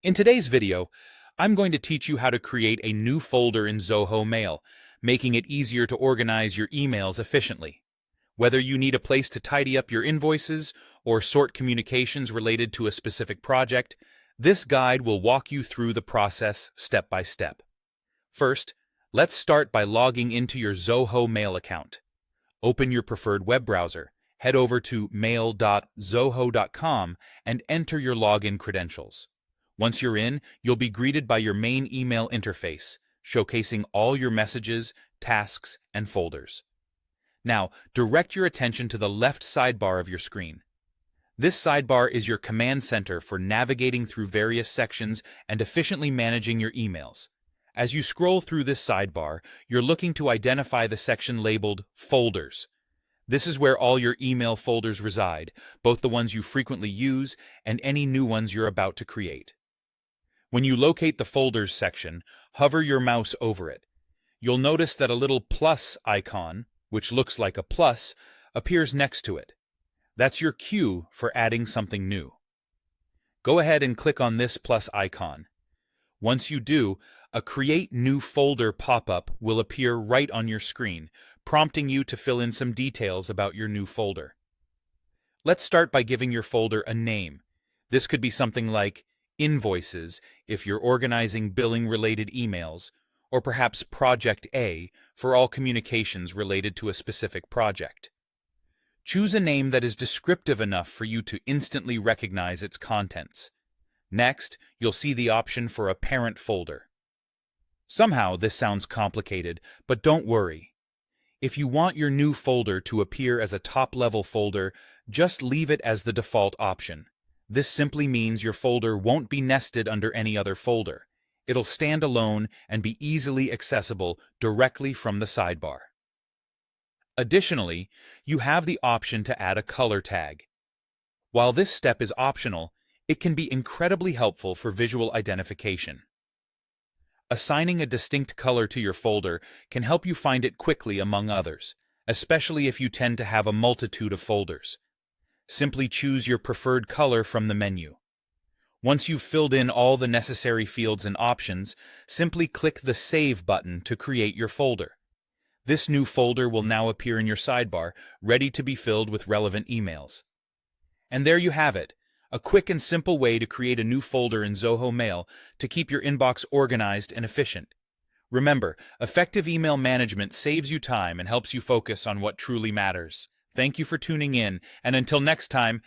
In today's video, I'm going to teach you how to create a new folder in Zoho Mail, making it easier to organize your emails efficiently. Whether you need a place to tidy up your invoices or sort communications related to a specific project, this guide will walk you through the process step by step. First, let's start by logging into your Zoho Mail account. Open your preferred web browser, head over to mail.zoho.com and enter your login credentials. Once you're in, you'll be greeted by your main email interface, showcasing all your messages, tasks, and folders. Now, direct your attention to the left sidebar of your screen. This sidebar is your command center for navigating through various sections and efficiently managing your emails. As you scroll through this sidebar, you're looking to identify the section labeled Folders. This is where all your email folders reside, both the ones you frequently use and any new ones you're about to create. When you locate the Folders section, hover your mouse over it. You'll notice that a little plus icon, which looks like a plus, appears next to it. That's your cue for adding something new. Go ahead and click on this plus icon. Once you do, a Create New Folder pop-up will appear right on your screen, prompting you to fill in some details about your new folder. Let's start by giving your folder a name. This could be something like Invoices if you're organizing billing-related emails, or perhaps Project A for all communications related to a specific project. Choose a name that is descriptive enough for you to instantly recognize its contents. Next, you'll see the option for a parent folder. Somehow this sounds complicated, but don't worry. If you want your new folder to appear as a top-level folder, just leave it as the default option. This simply means your folder won't be nested under any other folder. It'll stand alone and be easily accessible directly from the sidebar. Additionally, you have the option to add a color tag. While this step is optional, it can be incredibly helpful for visual identification. Assigning a distinct color to your folder can help you find it quickly among others, especially if you tend to have a multitude of folders. Simply choose your preferred color from the menu. Once you've filled in all the necessary fields and options, simply click the Save button to create your folder. This new folder will now appear in your sidebar, ready to be filled with relevant emails. And there you have it, a quick and simple way to create a new folder in Zoho Mail to keep your inbox organized and efficient. Remember, effective email management saves you time and helps you focus on what truly matters. Thank you for tuning in, and until next time,